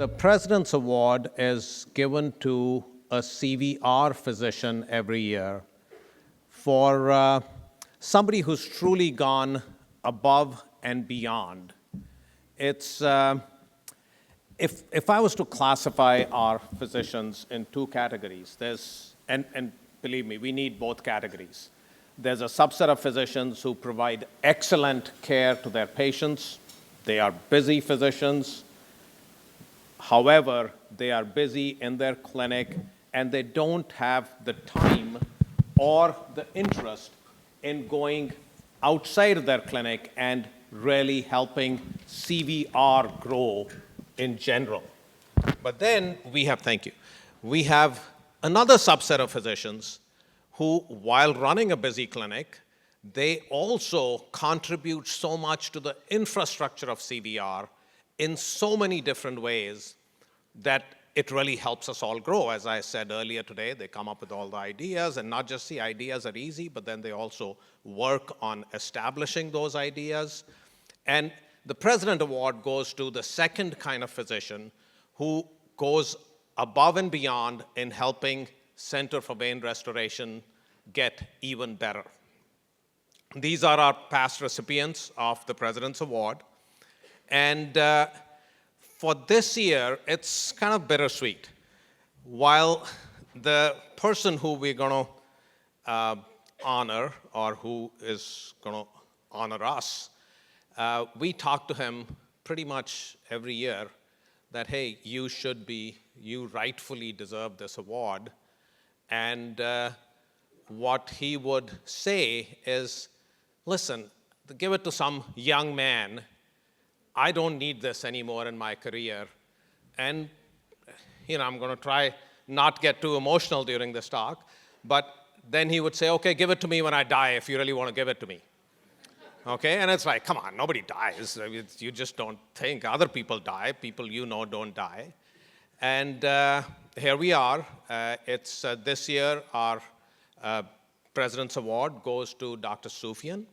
The President's Award is given to a CVR physician every year for somebody who's truly gone above and beyond. It's, if I was to classify our physicians in two categories, and believe me, we need both categories. There's a subset of physicians who provide excellent care to their patients. They are busy physicians. However, they are busy in their clinic and they don't have the time or the interest in going outside of their clinic and really helping CVR grow in general. But then we have, thank you, we have another subset of physicians who, while running a busy clinic, they also contribute so much to the infrastructure of CVR in so many different ways that it really helps us all grow. As I said earlier today, they come up with all the ideas, and not just the ideas are easy, but then they also work on establishing those ideas. And the President Award goes to the second kind of physician who goes above and beyond in helping Center for Vein Restoration get even better. These are our past recipients of the President's Award. And for this year, it's kind of bittersweet. While the person who we're going to honor, or who is going to honor us, we talk to him pretty much every year that, hey, you rightfully deserve this award. And what he would say is, listen, give it to some young man. I don't need this anymore in my career. And, I'm going to try not get too emotional during this talk, but then he would say, okay, give it to me when I die if you really want to give it to me. Okay, and it's like, come on, nobody dies. You just don't think. Other people die. People don't die. And here we are. It's this year, our President's Award goes to Dr. Soufian.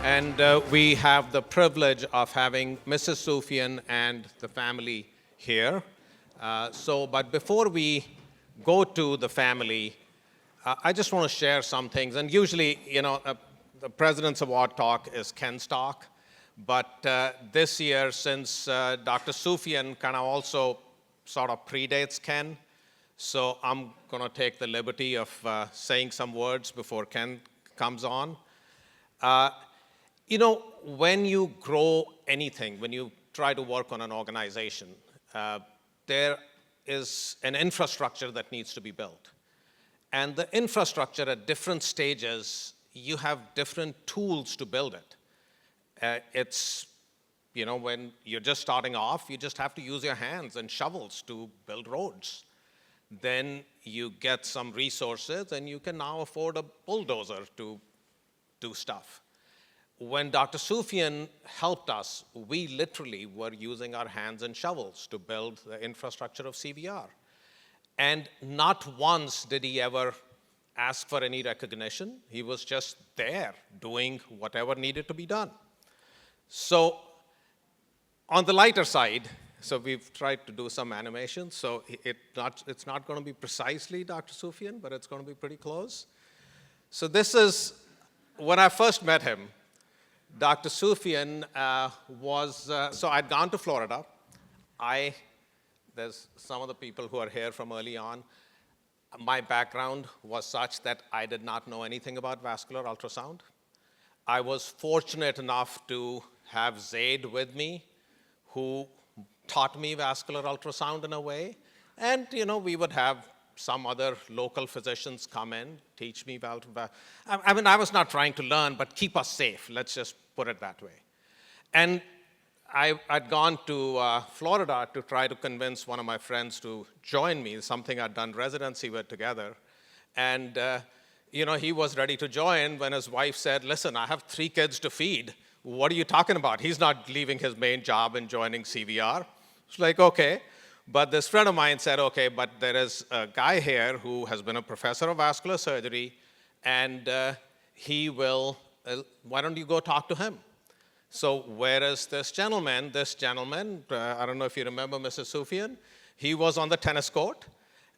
And we have the privilege of having Mrs. Soufian and the family here. But before we go to the family, I just want to share some things. And usually, the President's Award talk is Ken's talk. But this year, since Dr. Soufian kind of also sort of predates Ken, so I'm going to take the liberty of saying some words before Ken comes on. When you grow anything, when you try to work on an organization, there is an infrastructure that needs to be built. And the infrastructure at different stages, you have different tools to build it. When you're just starting off, you just have to use your hands and shovels to build roads. Then you get some resources, and you can now afford a bulldozer to do stuff. When Dr. Soufian helped us, we literally were using our hands and shovels to build the infrastructure of CVR. And not once did he ever ask for any recognition. He was just there doing whatever needed to be done. So on the lighter side, so we've tried to do some animation. So it's not going to be precisely Dr. Soufian, but it's going to be pretty close. So this is, when I first met him, Dr. Soufian so I'd gone to Florida. There's some of the people who are here from early on. My background was such that I did not know anything about vascular ultrasound. I was fortunate enough to have Zaid with me, who taught me vascular ultrasound in a way. And, we would have some other local physicians come in, teach me I mean, I was not trying to learn, but keep us safe. Let's just put it that way. And I'd gone to Florida to try to convince one of my friends to join me, something I'd done residency with together. And he was ready to join when his wife said, listen, I have 3 kids to feed. What are you talking about? He's not leaving his main job and joining CVR. It's like, okay. But this friend of mine said, okay, but there is a guy here who has been a professor of vascular surgery, and he will, why don't you go talk to him? So where is this gentleman? This gentleman, I don't know if you remember Mrs. Sufyan, he was on the tennis court.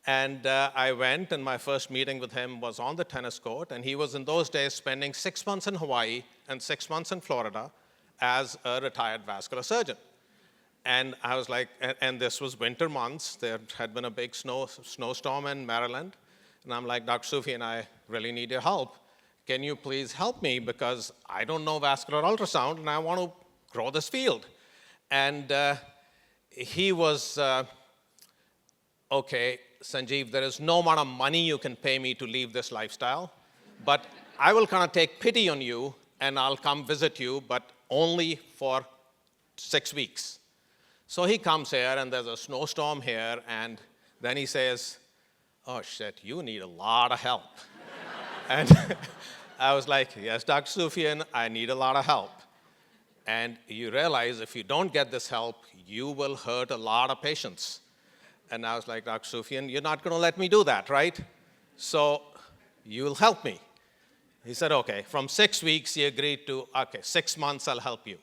And I went, and my first meeting with him was on the tennis court. And he was, in those days, spending 6 months in Hawaii and 6 months in Florida as a retired vascular surgeon. And I was like, and this was winter months. There had been a big snowstorm in Maryland. And I'm like, Dr. Sufyan, I really need your help. Can you please help me? Because I don't know vascular ultrasound, and I want to grow this field. And he was, okay, Sanjeev, there is no amount of money you can pay me to leave this lifestyle, but I will kind of take pity on you, and I'll come visit you, but only for 6 weeks. So he comes here, and there's a snowstorm here, and then he says, oh, shit, you need a lot of help. And I was like, yes, Dr. Sufyan, I need a lot of help. And you realize if you don't get this help, you will hurt a lot of patients. And I was like, Dr. Sufyan, you're not going to let me do that, right? So you'll help me. He said, okay. From 6 weeks, he agreed to, okay, 6 months, I'll help you.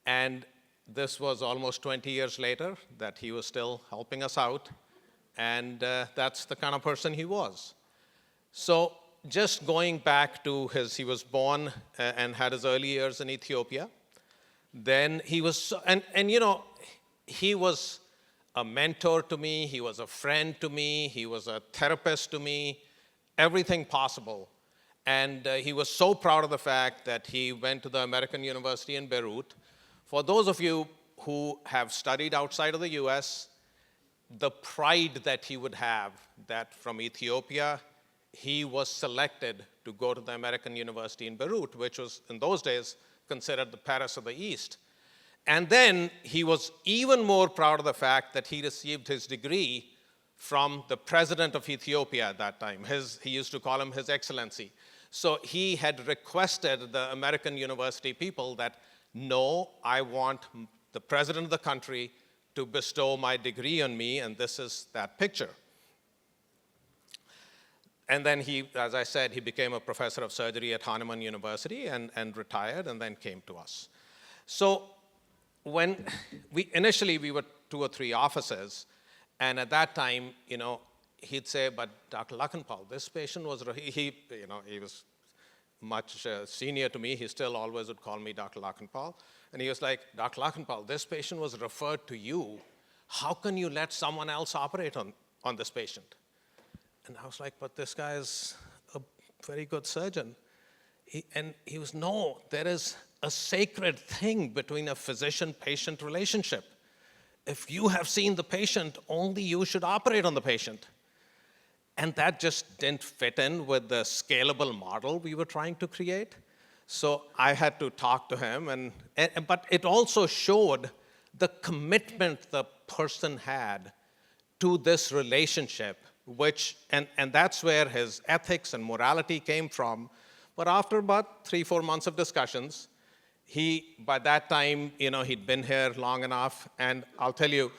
And this was almost 20 years later that he was still helping us out. And that's the kind of person he was. So just going back to he was born and had his early years in Ethiopia. Then he was, he was a mentor to me. He was a friend to me. He was a therapist to me, everything possible. And he was so proud of the fact that he went to the American University in Beirut. For those of you who have studied outside of the US, the pride that he would have that from Ethiopia, he was selected to go to the American University in Beirut, which was, in those days, considered the Paris of the East. And then he was even more proud of the fact that he received his degree from the president of Ethiopia at that time. He used to call him His Excellency. So he had requested the American University people that, no, I want the president of the country to bestow my degree on me, and this is that picture. And then he, as I said, he became a professor of surgery at Hahnemann University and retired and then came to us. So when initially we were 2 or 3 offices, and at that time, he'd say, but Dr. Lakhanpal, this patient was, he was much senior to me. He still always would call me Dr. Lakhanpal. And he was like, Dr. Lakhanpal, this patient was referred to you. How can you let someone else operate on this patient? And I was like, but this guy is a very good surgeon. He was, no, there is a sacred thing between a physician-patient relationship. If you have seen the patient, only you should operate on the patient. And that just didn't fit in with the scalable model we were trying to create. So I had to talk to him, but it also showed the commitment the person had to this relationship, and that's where his ethics and morality came from. But after about 3-4 months of discussions, by that time, he'd been here long enough, and I'll tell you,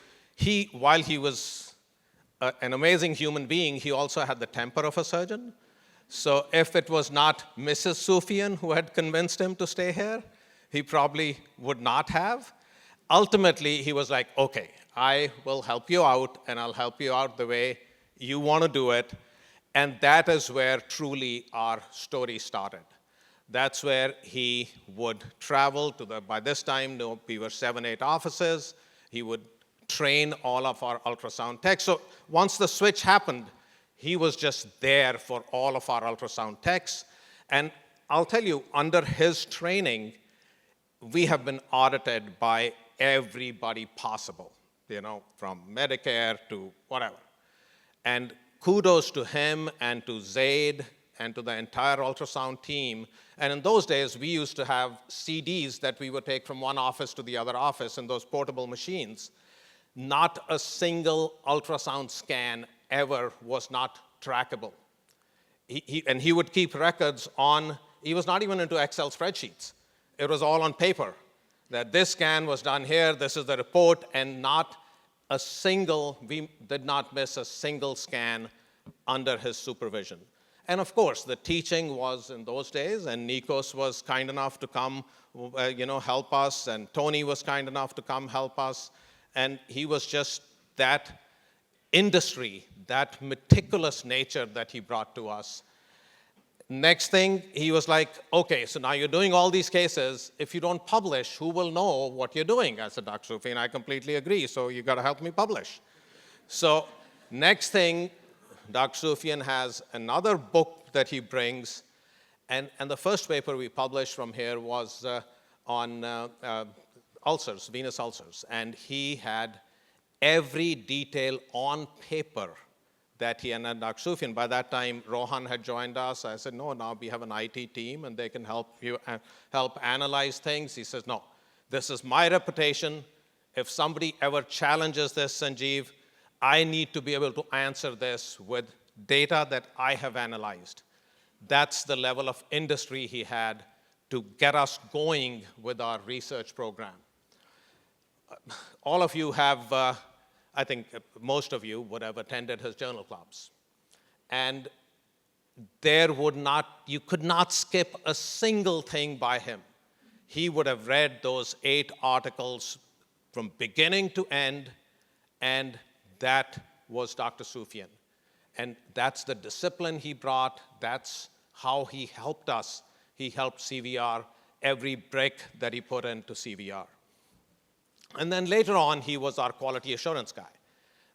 while he was an amazing human being, he also had the temper of a surgeon. So if it was not Mrs. Sufyan who had convinced him to stay here, he probably would not have. Ultimately, he was like, okay, I will help you out, and I'll help you out the way you want to do it. And that is where truly our story started. That's where he would travel to by this time, we were 7, 8 offices. He would train all of our ultrasound techs. So once the switch happened, he was just there for all of our ultrasound techs. And I'll tell you, under his training, we have been audited by everybody possible, from Medicare to whatever. And kudos to him and to Zaid and to the entire ultrasound team. And in those days, we used to have CDs that we would take from one office to the other office in those portable machines. Not a single ultrasound scan ever was not trackable. And he would keep records on, he was not even into Excel spreadsheets. It was all on paper, that this scan was done here, this is the report, and not a single, we did not miss a single scan under his supervision. And of course, the teaching was in those days, and Nikos was kind enough to come, help us, and Tony was kind enough to come help us, and he was just that industry, that meticulous nature that he brought to us. Next thing, he was like, okay, so now you're doing all these cases. If you don't publish, who will know what you're doing? I said, Dr. Sufian, I completely agree, so you got to help me publish. So next thing, Dr. Sufian has another book that he brings, and the first paper we published from here was on ulcers, venous ulcers, and he had every detail on paper that he, and Dr. Sufian, by that time, Rohan had joined us. I said, no, now we have an IT team, and they can help you help analyze things. He says, no, this is my reputation. If somebody ever challenges this, Sanjeev, I need to be able to answer this with data that I have analyzed. That's the level of industry he had to get us going with our research program. All of you have, I think most of you would have attended his journal clubs. And you could not skip a single thing by him. He would have read those 8 articles from beginning to end, and that was Dr. Sufian. And that's the discipline he brought. That's how he helped us. He helped CVR every brick that he put into CVR. And then later on, he was our quality assurance guy.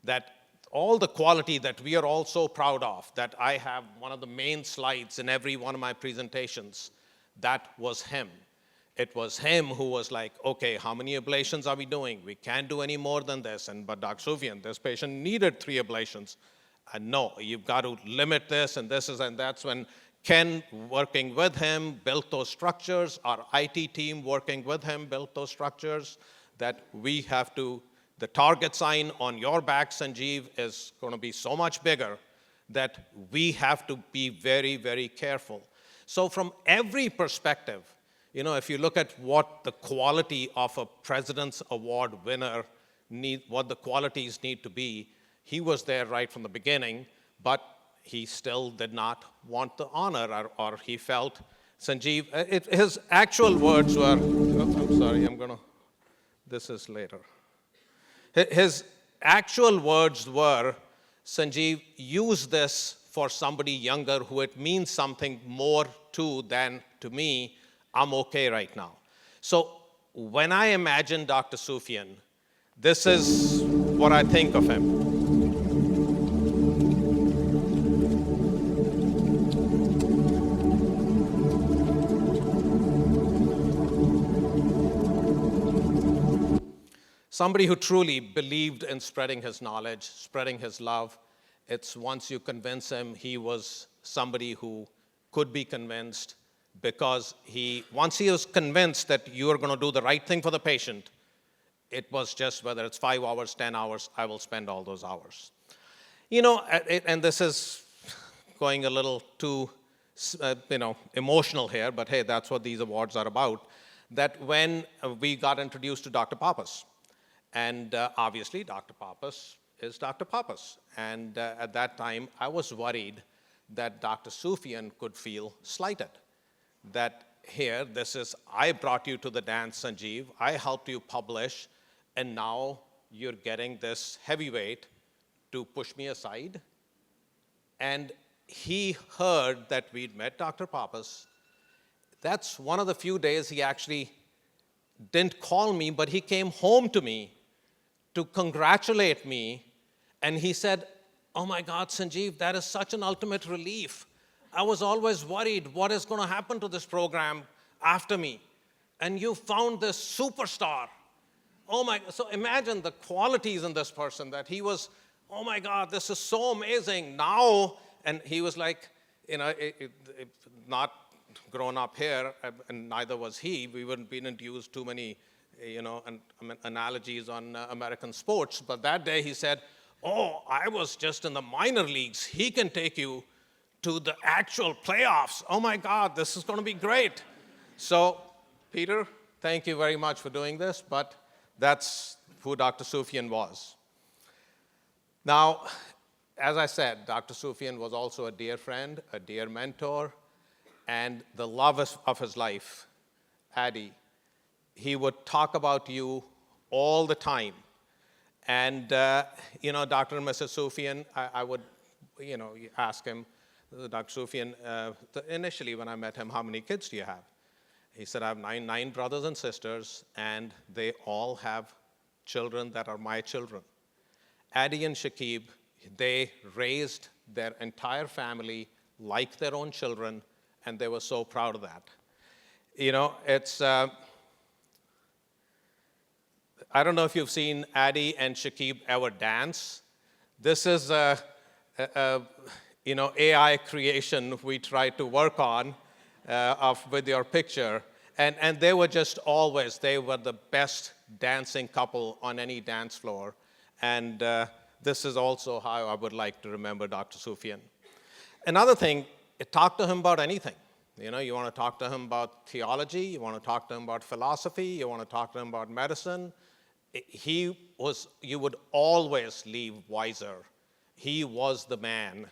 That all the quality that we are all so proud of, that I have one of the main slides in every one of my presentations, that was him. It was him who was like, okay, how many ablations are we doing? We can't do any more than this. But Dr. Sufian, this patient needed 3 ablations. And no, you've got to limit this, and that's when Ken, working with him, built those structures. Our IT team, working with him, built those structures. That we have to, the target sign on your back, Sanjeev, is going to be so much bigger that we have to be very, very careful. So from every perspective, if you look at what the quality of a President's Award winner what the qualities need to be, he was there right from the beginning, but he still did not want the honor, or he felt, Sanjeev, his actual words were, I'm sorry, this is later. His actual words were, Sanjeev, use this for somebody younger who it means something more to than to me. I'm okay right now. So when I imagine Dr. Sufian, this is what I think of him. Somebody who truly believed in spreading his knowledge, spreading his love. It's once you convince him, he was somebody who could be convinced, because once he was convinced that you are going to do the right thing for the patient, it was just whether it's 5 hours, 10 hours, I will spend all those hours. And this is going a little too, emotional here, but hey, that's what these awards are about. That when we got introduced to Dr. Pappas, and obviously, Dr. Pappas is Dr. Pappas. And at that time, I was worried that Dr. Sufian could feel slighted. That here, I brought you to the dance, Sanjeev. I helped you publish, and now you're getting this heavyweight to push me aside. And he heard that we'd met Dr. Pappas. That's one of the few days he actually didn't call me, but he came home to me to congratulate me, and he said, oh my God, Sanjeev, that is such an ultimate relief. I was always worried what is going to happen to this program after me, and you found this superstar. Oh my, so imagine the qualities in this person, that he was oh my God, this is so amazing. Now, and he was like, not grown up here, and neither was he. We didn't use too many, analogies on American sports. But that day he said, oh, I was just in the minor leagues. He can take you to the actual playoffs. Oh my God, this is going to be great. So, Peter, thank you very much for doing this, but that's who Dr. Soufian was. Now, as I said, Dr. Soufian was also a dear friend, a dear mentor, and the love of his life, Addie. He would talk about you all the time. And, Dr. and Mrs. Soufian, I would, ask him, Dr. Soufian, initially when I met him, how many kids do you have? He said, I have nine brothers and sisters, and they all have children that are my children. Addie and Shakib, they raised their entire family like their own children, and they were so proud of that. It's, I don't know if you've seen Addie and Shakib ever dance. This is AI creation we tried to work on with your picture. And they were just they were the best dancing couple on any dance floor. And this is also how I would like to remember Dr. Soufian. Another thing, talk to him about anything. You want to talk to him about theology, you want to talk to him about philosophy, you want to talk to him about medicine. You would always leave wiser. He was the man.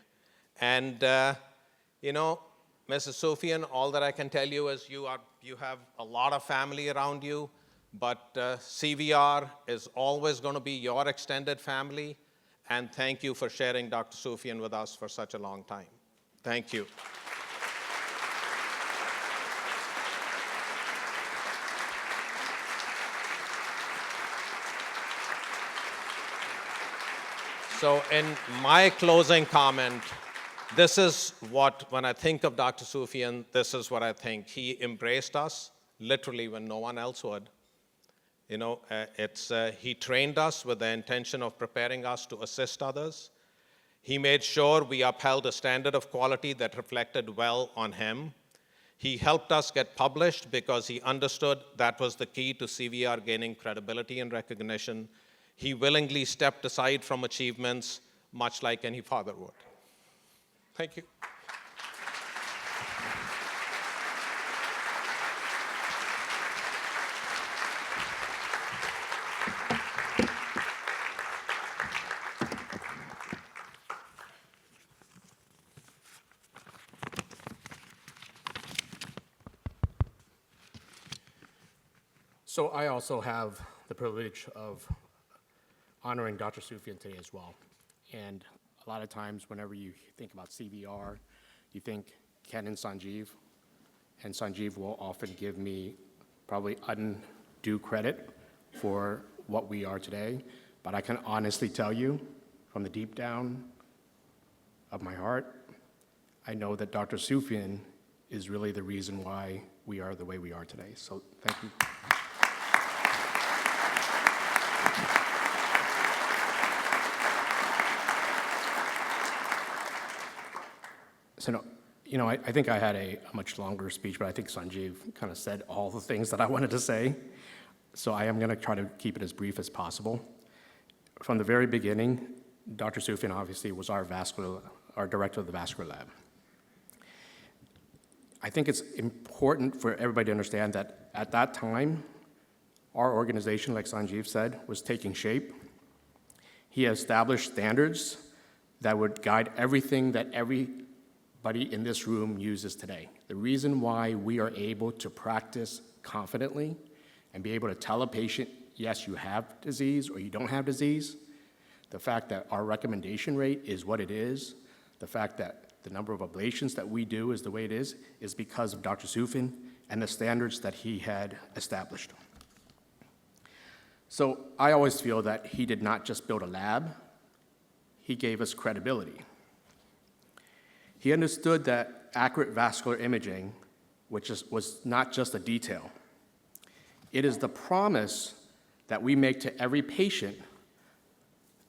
And, Mrs. Soufian, all that I can tell you is you have a lot of family around you, but CVR is always going to be your extended family. And thank you for sharing Dr. Soufian with us for such a long time. Thank you. So in my closing comment, this is when I think of Dr. Soufian, this is what I think. He embraced us literally when no one else would. He trained us with the intention of preparing us to assist others. He made sure we upheld a standard of quality that reflected well on him. He helped us get published because he understood that was the key to CVR gaining credibility and recognition. He willingly stepped aside from achievements, much like any father would. Thank you. So I also have the privilege of honoring Dr. Soufian today as well. And a lot of times whenever you think about CVR, you think Ken and Sanjeev will often give me probably undue credit for what we are today. But I can honestly tell you from the deep down of my heart, I know that Dr. Soufian is really the reason why we are the way we are today. So thank you. So, I think I had a much longer speech, but I think Sanjeev kind of said all the things that I wanted to say. So I am going to try to keep it as brief as possible. From the very beginning, Dr. Soufian obviously was our director of the vascular lab. I think it's important for everybody to understand that at that time, our organization, like Sanjeev said, was taking shape. He established standards that would guide everything that everybody in this room uses today. The reason why we are able to practice confidently and be able to tell a patient, yes, you have disease or you don't have disease, the fact that our recommendation rate is what it is, the fact that the number of ablations that we do is the way it is because of Dr. Soufian and the standards that he had established. So I always feel that he did not just build a lab, he gave us credibility. He understood that accurate vascular imaging, was not just a detail. It is the promise that we make to every patient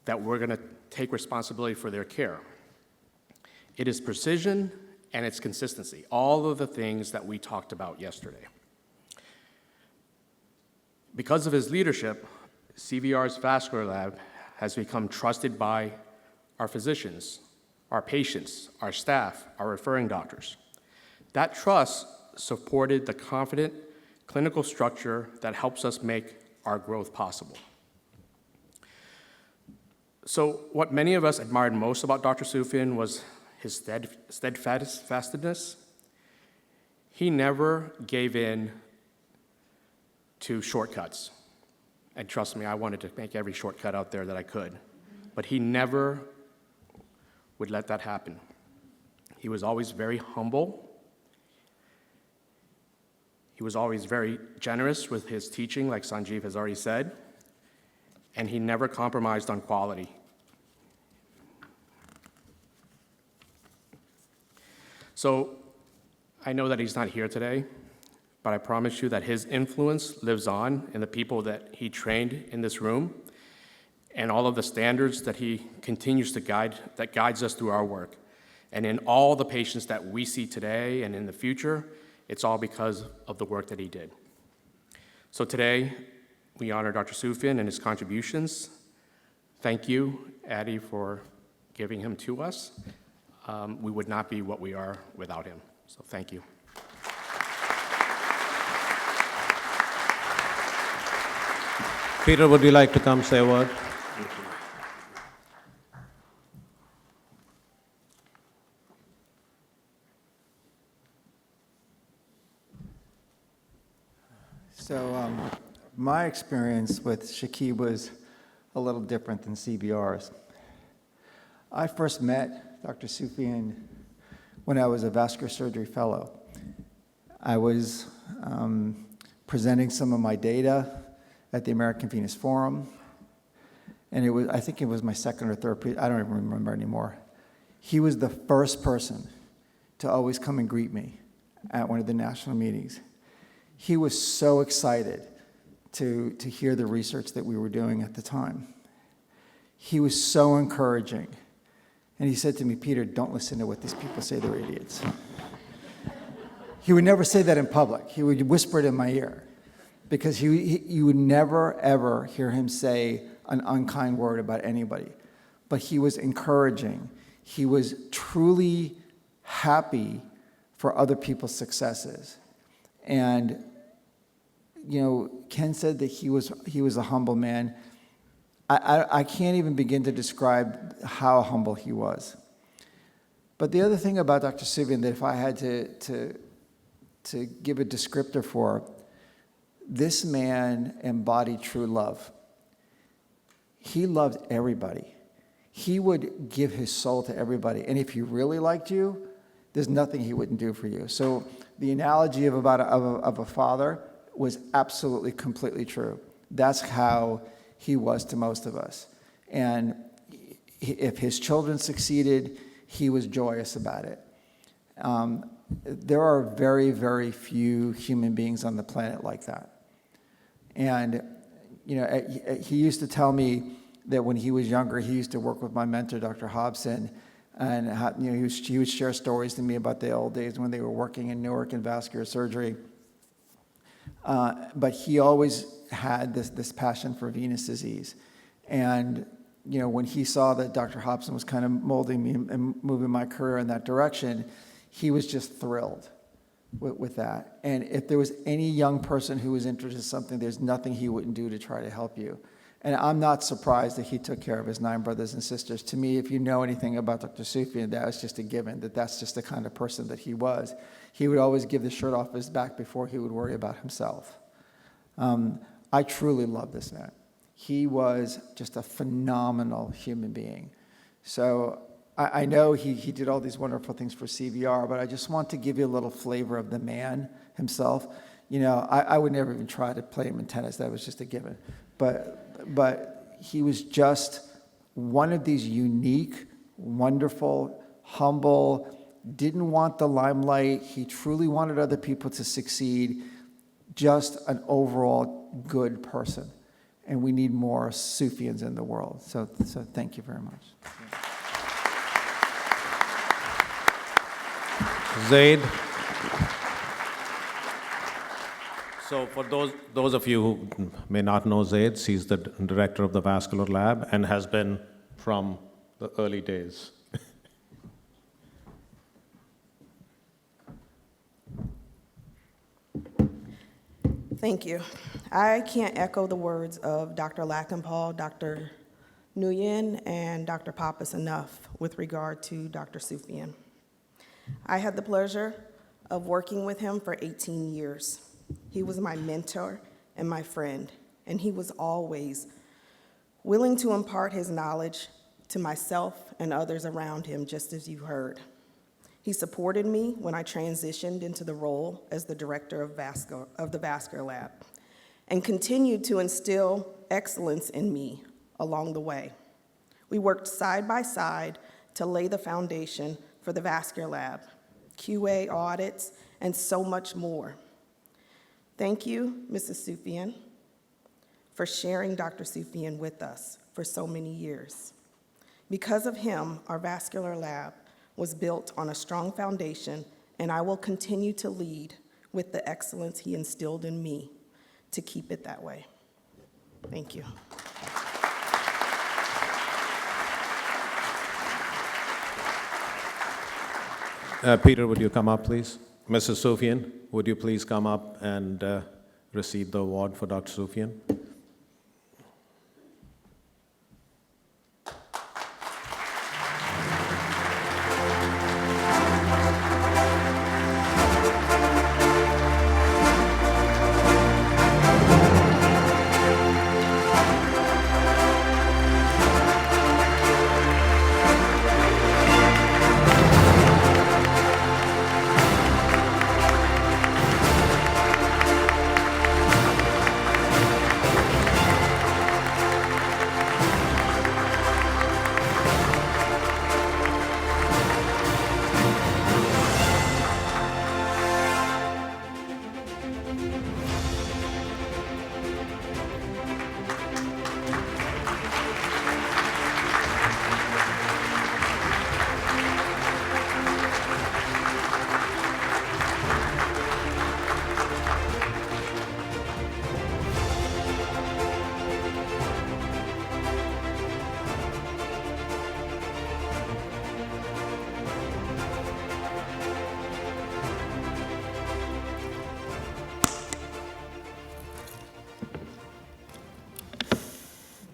that we're going to take responsibility for their care. It is precision and it's consistency, all of the things that we talked about yesterday. Because of his leadership, CVR's vascular lab has become trusted by our physicians, our patients, our staff, our referring doctors. That trust supported the confident clinical structure that helps us make our growth possible. So what many of us admired most about Dr. Soufian was his steadfastness. He never gave in to shortcuts. And trust me, I wanted to make every shortcut out there that I could. But he never would let that happen. He was always very humble. He was always very generous with his teaching, like Sanjeev has already said. And he never compromised on quality. So I know that he's not here today, but I promise you that his influence lives on in the people that he trained in this room and all of the standards that he continues to guide, that guides us through our work. And in all the patients that we see today and in the future, it's all because of the work that he did. So today, we honor Dr. Soufian and his contributions. Thank you, Addie, for giving him to us. We would not be what we are without him. So thank you. Peter, would you like to come say a word? So my experience with Shakib was a little different than CVR's. I first met Dr. Soufian when I was a vascular surgery fellow. I was presenting some of my data at the American Venous Forum, and I think it was my second or third, I don't even remember anymore. He was the first person to always come and greet me at one of the national meetings. He was so excited to hear the research that we were doing at the time. He was so encouraging. And he said to me, Peter, don't listen to what these people say, they're idiots. He would never say that in public. He would whisper it in my ear because you would never, ever hear him say an unkind word about anybody. But he was encouraging. He was truly happy for other people's successes. And, you know, Ken said that he was a humble man. I can't even begin to describe how humble he was. But the other thing about Dr. Soufian that if I had to give a descriptor for, this man embodied true love. He loved everybody. He would give his soul to everybody. And if he really liked you, there's nothing he wouldn't do for you. So the analogy of a father was absolutely, completely true. That's how he was to most of us. And if his children succeeded, he was joyous about it. There are very, very few human beings on the planet like that. And, you know, he used to tell me that when he was younger, he used to work with my mentor, Dr. Hobson, and you know, he would share stories to me about the old days when they were working in Newark in vascular surgery. But he always had this passion for venous disease. And, you know, when he saw that Dr. Hobson was kind of molding me and moving my career in that direction, he was just thrilled with that. And if there was any young person who was interested in something, there's nothing he wouldn't do to try to help you. And I'm not surprised that he took care of his 9 brothers and sisters. To me, if you know anything about Dr. Soufian, that was just a given, that's just the kind of person that he was. He would always give the shirt off his back before he would worry about himself. I truly love this man. He was just a phenomenal human being. So I know he did all these wonderful things for CVR, but I just want to give you a little flavor of the man himself. You know, I would never even try to play him in tennis. That was just a given. But he was just one of these unique, wonderful, humble, didn't want the limelight. He truly wanted other people to succeed. Just an overall good person. and we need more Sufians in the world. So thank you very much. Zaid. So for those of you who may not know Zaid, he's the director of the vascular lab and has been from the early days. Thank you. I can't echo the words of Dr. Lackenpaul, Dr. Nguyen, and Dr. Pappas enough with regard to Dr. Sufian. I had the pleasure of working with him for 18 years. He was my mentor and my friend, and he was always willing to impart his knowledge to myself and others around him, just as you heard. He supported me when I transitioned into the role as the director of the vascular lab and continued to instill excellence in me along the way. We worked side by side to lay the foundation for the vascular lab, QA audits, and so much more. Thank you, Mrs. Sufian, for sharing Dr. Sufian with us for so many years. Because of him, our vascular lab was built on a strong foundation, and I will continue to lead with the excellence he instilled in me to keep it that way. Thank you. Peter, would you come up, please? Mrs. Sufian, would you please come up and receive the award for Dr. Sufian?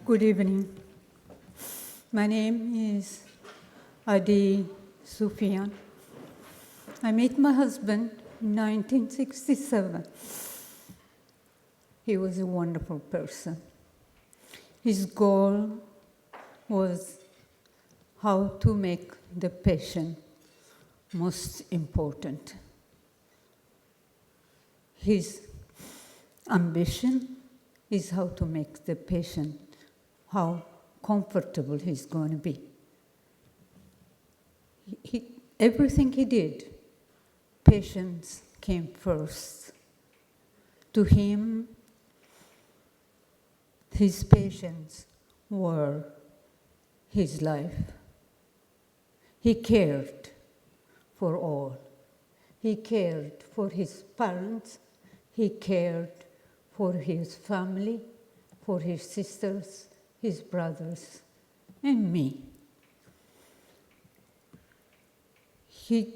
Good evening. My name is Adi Sufian. I met my husband in 1967. He was a wonderful person. His goal was how to make the patient most important. His ambition is how to make the patient how comfortable he's going to be. Everything he did, patients came first. To him, his patients were his life. He cared for all. He cared for his parents. He cared for his family, for his sisters, his brothers, and me. He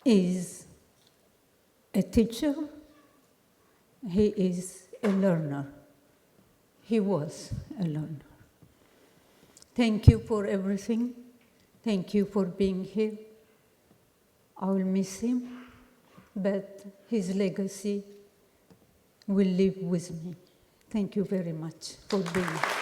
is a teacher. He is a learner. He was a learner. Thank you for everything. Thank you for being here. I will miss him, but his legacy will live with me. Thank you very much for being here.